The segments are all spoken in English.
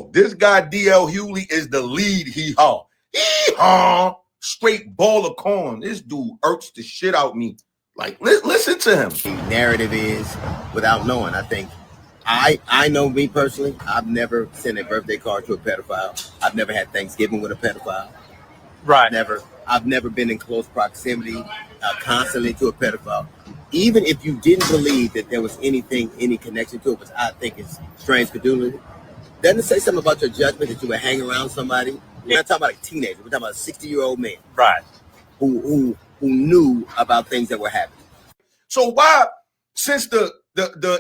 yo, this guy D.L. Hughley is the lead hee-haw. Hee-haw! Straight ball of corn. This dude irks the shit out me. Like, listen to him. The narrative is without knowing. I think I know me personally. I've never sent a birthday card to a pedophile. I've never had Thanksgiving with a pedophile. Right. I've never been in close proximity constantly to a pedophile. Even if you didn't believe that there was any connection to it, which I think is strange credulity, doesn't it say something about your judgment that you would hang around somebody? We're not talking about a teenager. We're talking about a 60-year-old man, right, who knew about things that were happening. So why, since the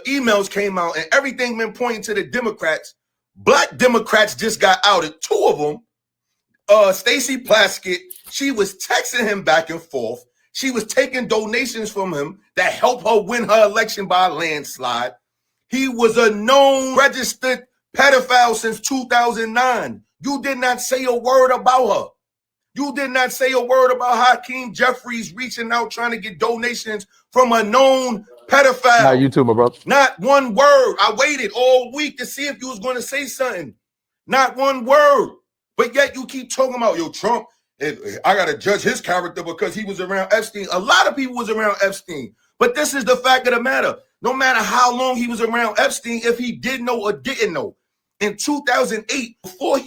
emails came out and everything been pointing to the Democrats, black Democrats just got outed. Two of them, Stacey Plaskett, she was texting him back and forth. She was taking donations from him that helped her win her election by a landslide. He was a known registered pedophile since 2009. You did not say a word about her. You did not say a word about Hakeem Jeffries reaching out trying to get donations from a known pedophile. Not you too, my brother. Not one word. I waited all week to see if you was going to say something. Not one word. But yet you keep talking about, yo, Trump, I got to judge his character because he was around Epstein. A lot of people was around Epstein. But this is the fact of the matter. No matter how long he was around Epstein, if he did know or didn't know. In 2008, before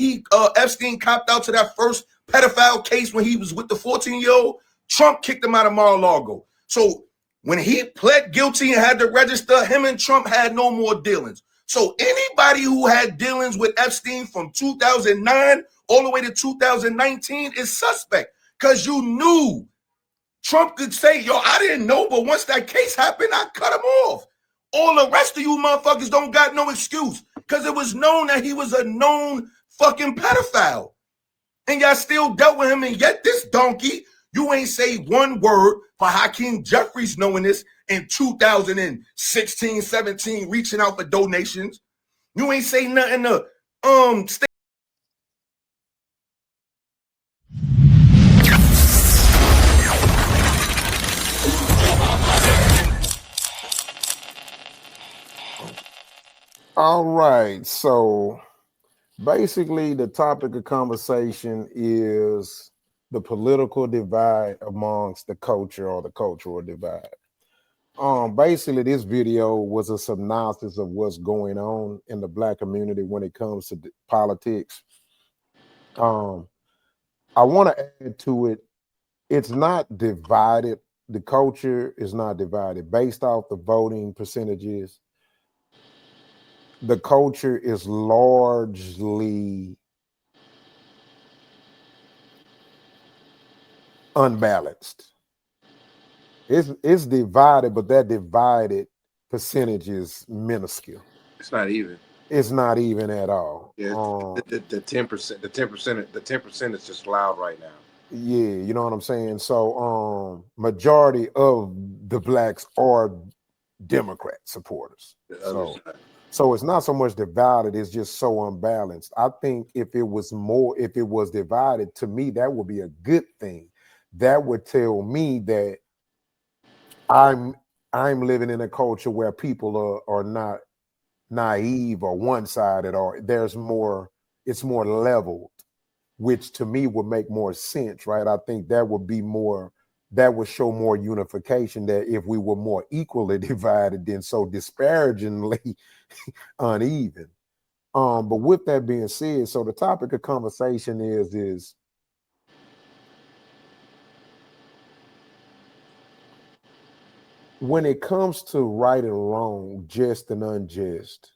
Epstein copped out to that first pedophile case when he was with the 14-year-old, Trump kicked him out of Mar-a-Lago. So when he pled guilty and had to register, him and Trump had no more dealings. So anybody who had dealings with Epstein from 2009 all the way to 2019 is suspect because you knew. Trump could say, yo, I didn't know, but once that case happened, I cut him off. All the rest of you motherfuckers don't got no excuse because it was known that he was a known fucking pedophile. And y'all still dealt with him, and yet this donkey, you ain't say one word for Hakeem Jeffries knowing this in 2016, 17, reaching out for donations. You ain't say nothing to All right, so basically the topic of conversation is the political divide amongst the culture or the cultural divide. Basically this video was a synopsis of what's going on in the black community when it comes to politics. I want to add to it, it's not divided. The culture is not divided based off the voting percentages. The culture is largely unbalanced. It's divided, but that divided percentage is minuscule. It's not even. It's not even at all. Yeah, the 10%, the 10% is just loud right now. Yeah, you know what I'm saying? So majority of the blacks are Democrat supporters. So it's not so much divided, it's just so unbalanced. I think if it was divided, to me, that would be a good thing. That would tell me that I'm living in a culture where people are not naive or one-sided, or it's more leveled, which to me would make more sense, right? I think that would show more unification, that if we were more equally divided than so disparagingly uneven. But with that being said, so the topic of conversation is when it comes to right and wrong, just and unjust,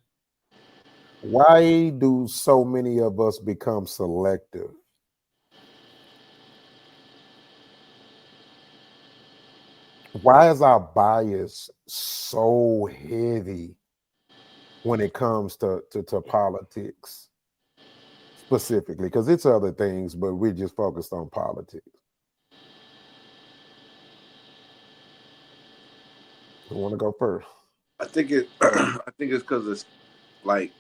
why do so many of us become selective? Why is our bias so heavy when it comes to politics specifically? Because it's other things, but we're just focused on politics. Who want to go first? I think it's because it's like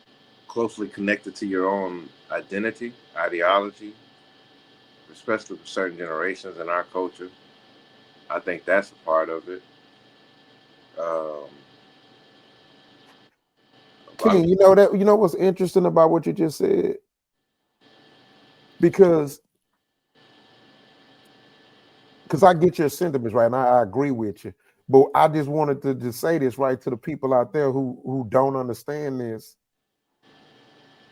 closely connected to your own identity, ideology, especially for certain generations in our culture. I think that's a part of it. King, you know what's interesting about what you just said? Because I get your sentiments right, and I agree with you. But I just wanted to just say this right to the people out there who don't understand this.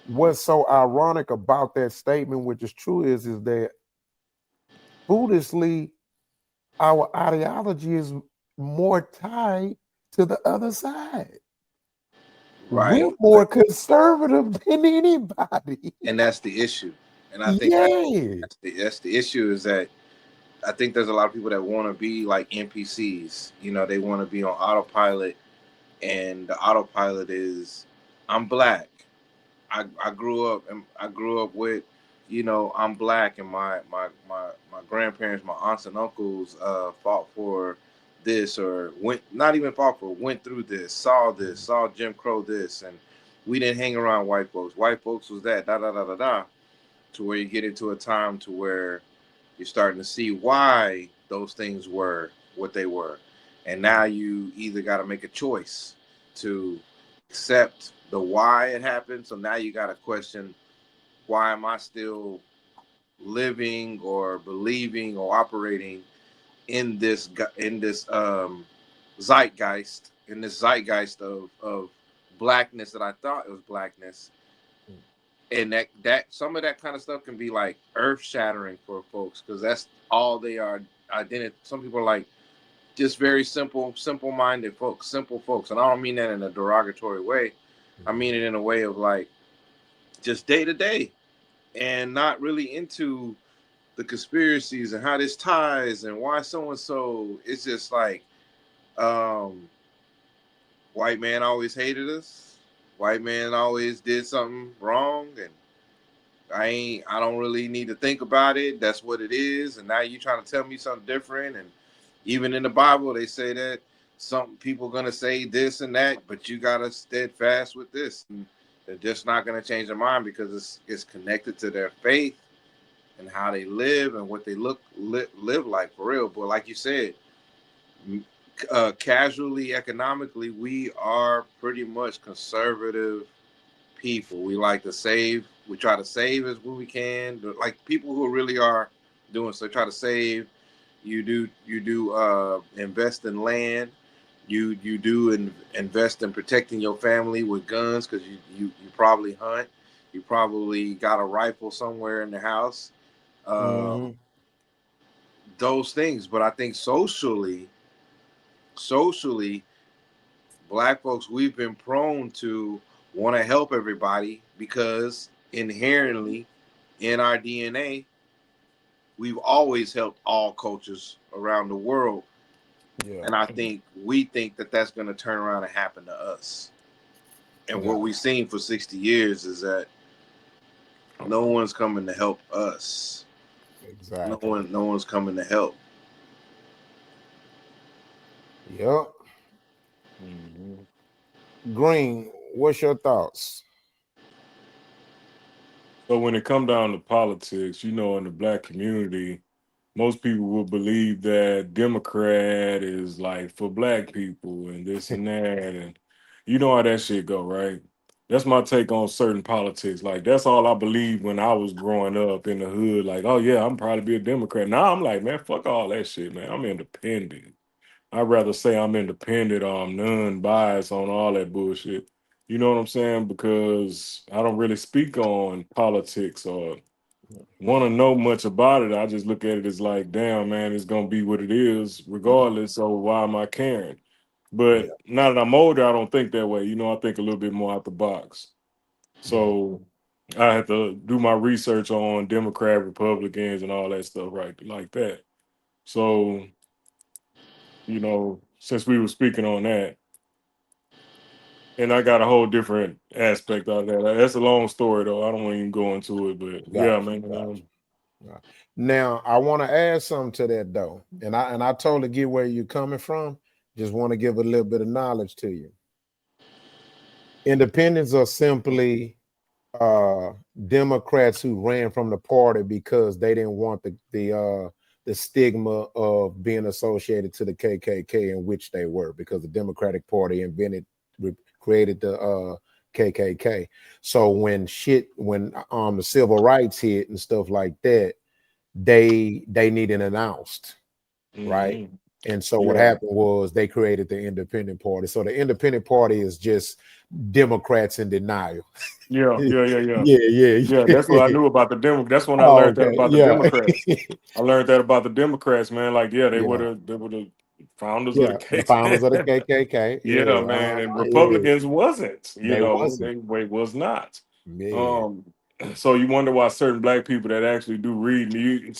What's so ironic about that statement, which is true, is that foolishly, our ideology is more tied to the other side. Right. We're more conservative than anybody. And that's the issue. And I think Yeah. that's the issue is that I think there's a lot of people that want to be like NPCs. You know, they want to be on autopilot, and the autopilot is, I'm black. I grew up with, you know, I'm black, and my grandparents, my aunts and uncles fought for this, or went through this, saw Jim Crow this, and we didn't hang around white folks. White folks was that, da da da da da, to where you get into a time to where you're starting to see why those things were what they were. And now you either got to make a choice to accept the why it happened. So now you got to question, why am I still living or believing or operating in this zeitgeist, of blackness that I thought it was blackness. And that some of that kind of stuff can be like earth shattering for folks, because that's all they are identity. Some people are like just very simple minded folks, simple folks, and I don't mean that in a derogatory way. I mean it in a way of like just day to day, and not really into the conspiracies and how this ties and why so and so. It's just like white man always hated us, white man always did something wrong, and I don't really need to think about it. That's what it is. And now you trying to tell me something different. And even in the Bible, they say that some people are gonna say this and that, but you gotta steadfast with this. And they're just not gonna change their mind because it's connected to their faith and how they live and what they live like for real. But like you said, casually, economically, we are pretty much conservative people. We like to save. We try to save as we can. Like people who really are doing so, try to save. You do invest in land. You do invest in protecting your family with guns, because you probably hunt. You probably got a rifle somewhere in the house. Those things. But I think socially, black folks, we've been prone to want to help everybody because inherently in our DNA, we've always helped all cultures around the world. Yeah. And I think we think that that's going to turn around and happen to us. And what we've seen for 60 years is that no one's coming to help us. Exactly. No one's coming to help. Yep. Green, what's your thoughts? So when it come down to politics, you know, in the black community, most people will believe that Democrat is like for black people and this and that, and you know how that shit go, right? That's my take on certain politics. Like that's all I believed when I was growing up in the hood. Like, oh yeah, I'm probably be a Democrat. Now I'm like, man, fuck all that shit, man. I'm independent. I'd rather say I'm independent or I'm non-biased on all that bullshit. You know what I'm saying? Because I don't really speak on politics or want to know much about it. I just look at it as like, damn, man, it's gonna be what it is, regardless. So why am I caring? Yeah. But now that I'm older, I don't think that way. You know, I think a little bit more out the box. So I had to do my research on Democrat, Republicans, and all that stuff, right? Like that. So, you know, since we were speaking on that, and I got a whole different aspect out of that. That's a long story though. I don't want to even go into it, but yeah, Gotcha. man. Gotcha. Now I want to add something to that though, and I totally get where you're coming from. Just want to give a little bit of knowledge to you. Independents are simply Democrats who ran from the party because they didn't want the stigma of being associated to the KKK, in which they were, because the Democratic Party created the KKK. So when the civil rights hit and stuff like that, they needed announced, right? Mhm. And so what Yeah. happened was they created the Independent Party. So the Independent Party is just Democrats in denial. Yeah. Yeah, Yeah. Yeah. Yeah. yeah, Yeah. That's what I yeah. knew about the Demo. That's when I Oh, learned that okay. about the Yeah. Democrats. I learned that about the Democrats, man. Like, yeah, they were Yeah. the founders of the Yeah. The case. founders of the KKK. Yeah, Yeah. man. And Yeah. Republicans wasn't, They wasn't. they was not. Yeah. Um, so you wonder why certain black people that actually do read, you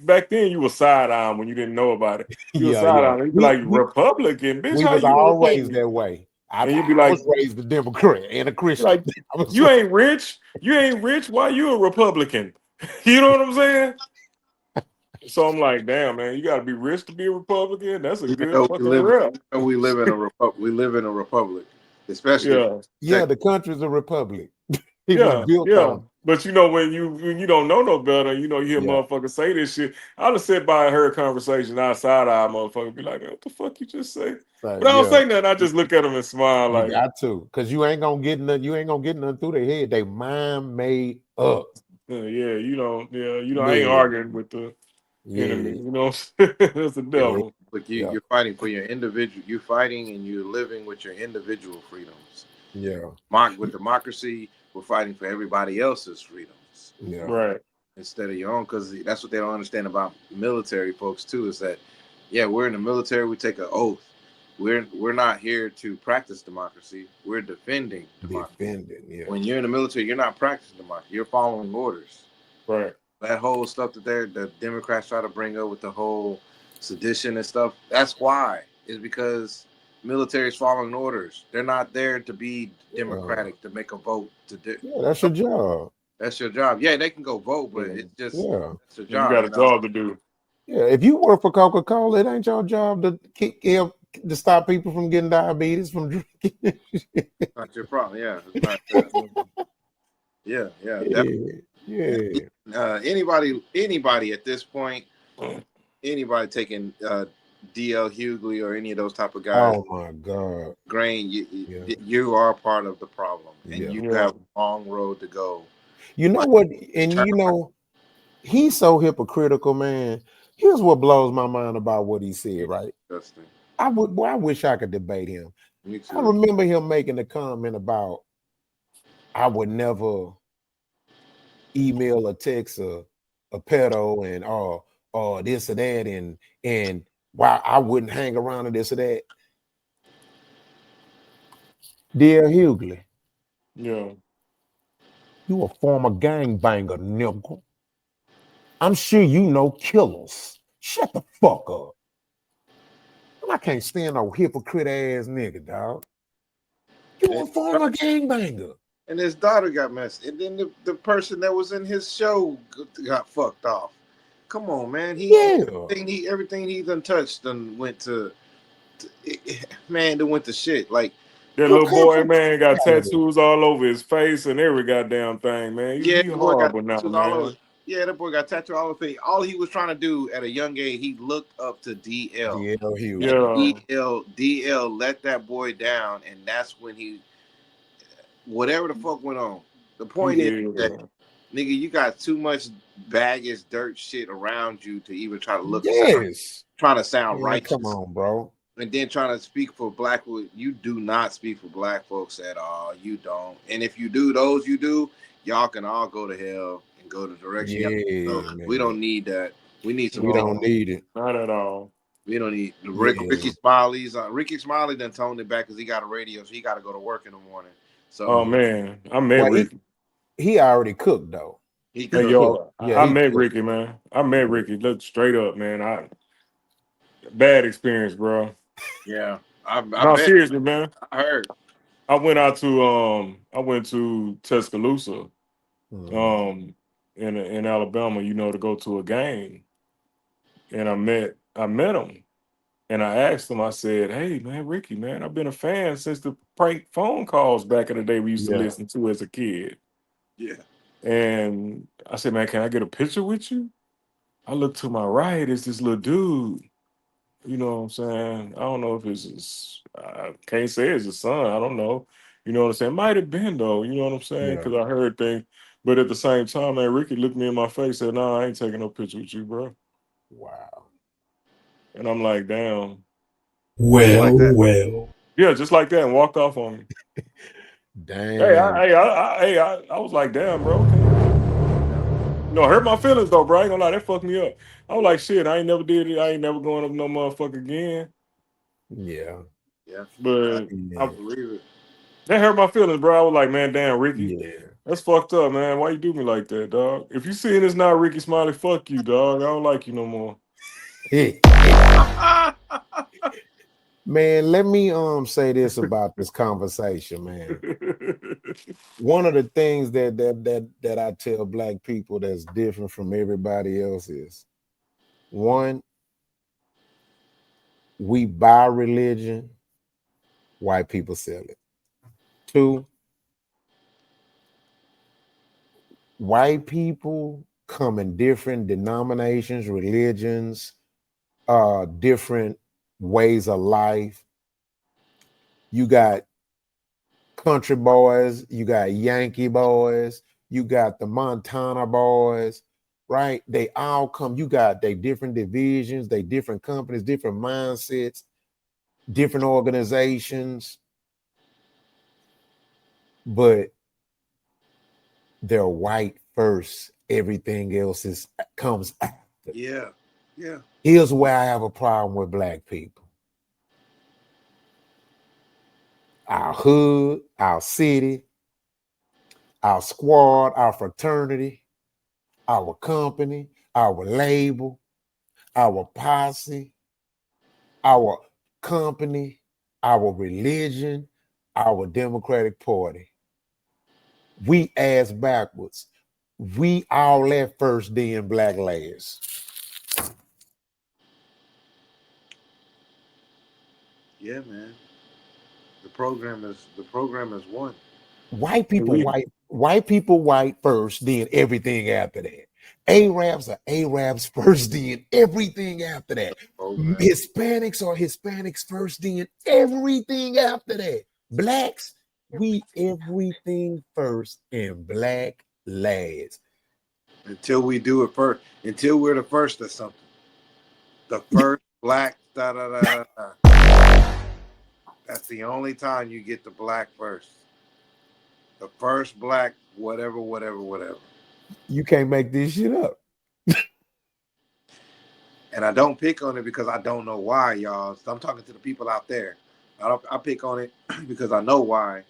back then you were side eye when you didn't know about it. You were Yeah, side yeah. eye. You'd be We like, we Republican, bitch, we how was you a all raised Republican? that way. I, And you'd be I like, was raised a Democrat and a Christian. like, I was you ain't rich. You ain't rich. Why you a Republican? You know what I'm saying? So I'm like, damn, man, you gotta be rich to be a Republican. That's a Even good though fucking rep. we live in a we live in a republic, especially Yeah. yeah, the country's a republic. It was Yeah, built yeah. on. But when you don't know no better, you hear Yeah. motherfuckers say this shit. I'd have sit by and heard conversation outside eye motherfucker be like, man, what the fuck you just say? So But I don't yeah, say nothing. I just look at them and smile you like, got to, because you ain't gonna get nothing. You ain't gonna get nothing through their head. They mind made up. yeah, I ain't Yeah, arguing with the enemy. yeah, You know what I'm saying? That's the yeah, devil. like yeah, you're fighting for your individual. You're fighting and you're living with your individual freedoms. yeah, With democracy, we're fighting for everybody else's freedoms yeah. Right. instead of your own. Because that's what they don't understand about military folks too. Is that yeah, we're in the military. We take an oath. We're not here to practice democracy. We're defending democracy. Defending. Yeah, When you're in the military, you're not practicing democracy. You're following orders. Right. That whole stuff that the Democrats try to bring up with the whole sedition and stuff. That's why is because military is following orders. They're not there to be democratic to make a vote to do. yeah. That's your job. That's your job. Yeah, they can go vote, but Yeah. it's just Yeah, that's your You job. got a job to do. yeah. If you work for Coca-Cola, it ain't your job to to stop people from getting diabetes from drinking. It's not your problem. Yeah, it's not. Yeah, definitely. Yeah, yeah. Anybody at this point, anybody taking DL Hughley or any of those type of guys, Oh my God. Grain, Yeah, you are part of the problem, and yeah. you Yeah. have a long road to go. You know But what? And turn he's so hypocritical, man. Here's what blows my mind about what he said, right? Justin. I wish I could debate him. Me I too. remember him making a comment about I would never email or text a pedo and or this or that and why I wouldn't hang around and this or that. Dear Hughley, Yeah. you a former gangbanger, nigga. I'm sure you know killers. Shut the fuck up. I can't stand no hypocrite ass nigga, dog. You a And, former gangbanger. and his daughter got messed, and then the person that was in his show got fucked off. Come on, man. Yeah. Everything he done touched and went to man, they went to shit. Like That Come little boy, from man, got Canada. tattoos all over his face and every goddamn thing, man. yeah, You the boy got horrible now, tattoos all over. man. Yeah, that boy got tattooed all over. All he was trying to do at a young age, he looked up to DL. DL Hughes. And Yeah. DL let that boy down, and that's when he whatever the fuck went on. The He point is did, that bro. nigga, you got too much baggage, dirt shit around you to even try to Yes. trying to sound Man, come righteous. on, bro. And then trying to speak for black folks. You do not speak for black folks at all. You don't. And if you do, y'all can all go to hell and go the direction. Yeah, So we man. don't need that. We need some We don't need it. Not at all. we don't need Yeah. Ricky Smiley's. Ricky Smiley done toned it back because he got a radio, so he got to go to work in the morning. So Oh man, I met Well, Ricky. he already cooked though. he Hey, could. yo, Yeah, I he met cooked. Ricky, man. I met Ricky. Look straight up, man. Bad experience, bro. Yeah, I No, bet. seriously, man. I heard. I went to Tuscaloosa, Mhm. in Alabama, to go to a game, and I met him, and I asked him. I said, "Hey, man, Ricky, man, I've been a fan since the prank phone calls back in the day we used to Yeah. listen to as a kid." Yeah. And I said, "Man, can I get a picture with you?" I look to my right, it's this little dude. You know what I'm saying? I don't know if it's I can't say it's his son. I don't know. You know what I'm saying? Might have been though. You know what I'm saying? Yeah. Because I heard things, but at the same time, man, Ricky looked me in my face and said, "Nah, I ain't taking no picture with you, bro." Wow. And I'm like, "Damn." Just like that. Well. Yeah, just like that, and walked off on me. Damn. I was like, "Damn, bro." Okay. You know, it hurt my feelings though, bro. I ain't gonna lie, that fucked me up. I was like, "Shit, I ain't never did it. I ain't never going up no motherfucker again." Yeah. Yeah, But I Yeah. believe it. that hurt my feelings, bro. I was like, "Man, damn, Ricky, Yeah. that's fucked up, man. Why you do me like that, dog? If you seeing this now, Ricky Smiley, fuck you, dog. I don't like you no more." Man, let me say this about this conversation, man. One of the things that I tell black people that's different from everybody else is, one, we buy religion, white people sell it. Two, white people come in different denominations, religions, different ways of life. You got country boys, you got Yankee boys, you got the Montana boys, right? They all come, you got they different divisions, they different companies, different mindsets, different organizations, but they're white first. Everything else comes after. Yeah, yeah. Here's where I have a problem with black people. Our hood, our city, our squad, our fraternity, our company, our label, our posse, our company, our religion, our Democratic Party. We ass backwards. We all at first, then black last. Yeah, man. The program is one. White people we white people white first, then everything after that. Arabs are Arabs first, then everything after that. Program. Hispanics are Hispanics first, then everything after that. Blacks, we everything first and black last. Until we do it first. Until we're the first or something. The first black da da da da. Da. That's the only time you get the black first. The first black, whatever, whatever, whatever. You can't make this shit up. And I don't pick on it because I don't know why, y'all. So I'm talking to the people out there. I pick on it because I know why.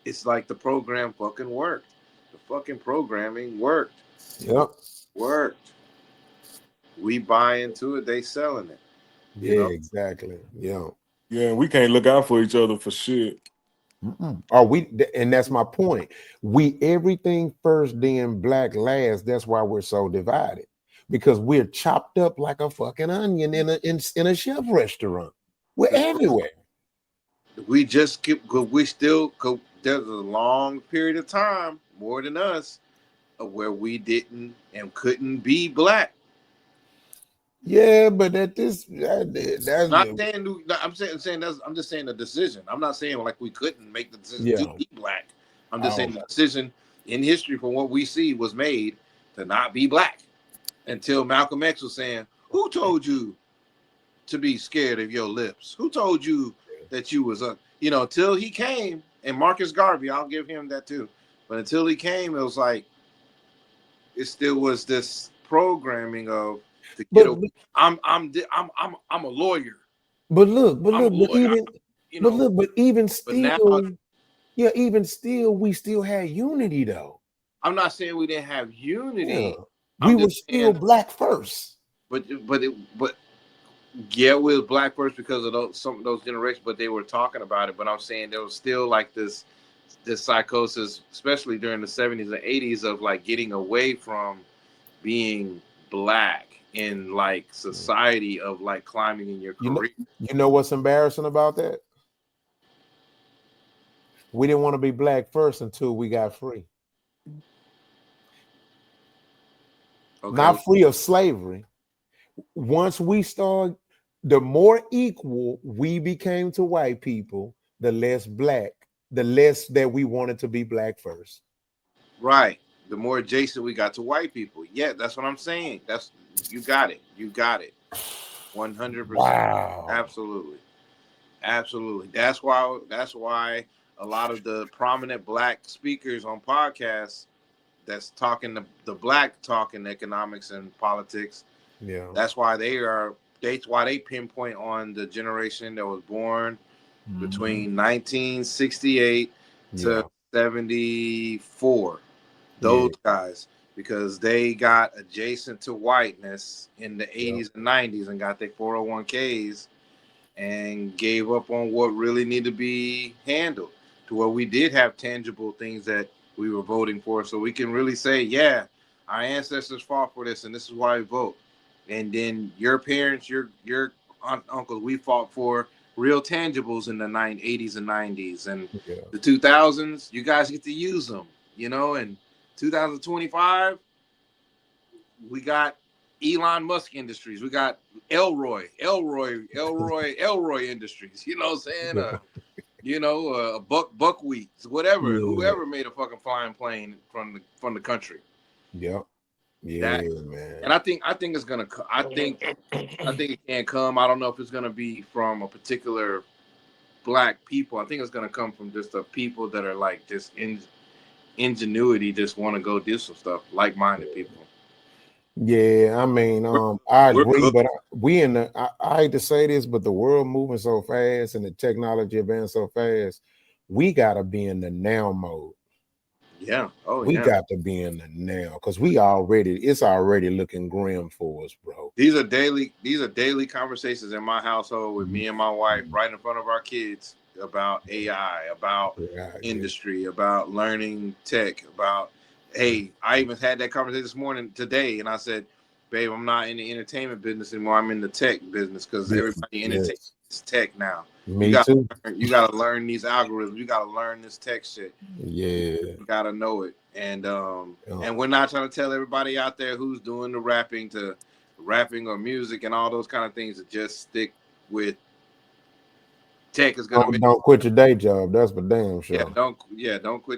It's like the program fucking worked. The fucking programming worked. Yep. Worked. We buy into it, they selling it. You Yeah, know? exactly. Yeah. yeah, we can't look out for each other for shit. Are we? And that's my point. We everything first, then black last. That's why we're so divided, because we're chopped up like a fucking onion in a chef restaurant. We're everywhere. We just keep, cause we still, cause there's a long period of time, more than us, of where we didn't and couldn't be black. Yeah, but at this, Not saying, I'm saying that's, I'm just saying the decision. I'm not saying like we couldn't make the decision to yeah. be black. I'm just Oh, saying the decision in history from what we see was made to not be black until Malcolm X was saying, "Who told you to be scared of your lips? Who told you that you was until he came, and Marcus Garvey, I'll give him that too. But until he came, it was like it still was this programming of to get but away. I'm a lawyer. but look, I'm a lawyer. You know, but even but now still, yeah, even still, we still had unity though. I'm not saying we didn't have Yeah, unity. we I'm were just still saying, black first. but yeah, we was black first because of some of those generations, but they were talking about it. But I'm saying there was still like this psychosis, especially during the 70s and 80s, of like getting away from being black in like society, of like climbing in your You know, career. you know what's embarrassing about that? We didn't want to be black first until we got free. Okay. Not free of slavery. Once we start, the more equal we became to white people, the less black the less that we wanted to be black first. Right. The more adjacent we got to white people. Yeah, that's what I'm saying. That's you got it. You got it. 100%. Wow. Absolutely. Absolutely. That's why a lot of the prominent black speakers on podcasts that's talking the black talking economics and politics. Yeah. That's why they pinpoint on the generation that was born between 1968 to 74. Those guys, because they got adjacent to whiteness in the 80s and 90s and got their 401ks and gave up on what really needed to be handled to where we did have tangible things that we were voting for. So we can really say, yeah, our ancestors fought for this and this is why we vote. And then your parents, your uncles, we fought for real tangibles in the 80s and 90s. And the 2000s, you guys get to use them, and 2025, we got Elon Musk Industries. We got Elroy Industries. You know what I'm saying? Buckwheat, whatever. Yeah. Whoever made a fucking flying plane from the country. Yep. Yeah, man. And I think it's gonna. I think it can come. I don't know if it's gonna be from a particular black people. I think it's gonna come from just the people that are like just ingenuity, just want to go do some stuff, like-minded people. Yeah, I mean, I agree, but I hate to say this, but the world moving so fast and the technology advancing so fast, we gotta be in the now mode. Yeah. We got to be in the now because it's already looking grim for us, bro. These are daily conversations in my household with me and my wife, right in front of our kids, about AI, about industry, about learning tech, about, hey, I even had that conversation today, and I said, babe, I'm not in the entertainment business anymore. I'm in the tech business because everybody entertains tech now. Me too. You gotta learn these algorithms. You gotta learn this tech shit. Yeah. You gotta know it. And we're not trying to tell everybody out there who's doing the rapping or music and all those kind of things to just stick with tech is gonna Don't quit your day job. That's for damn sure. Don't quit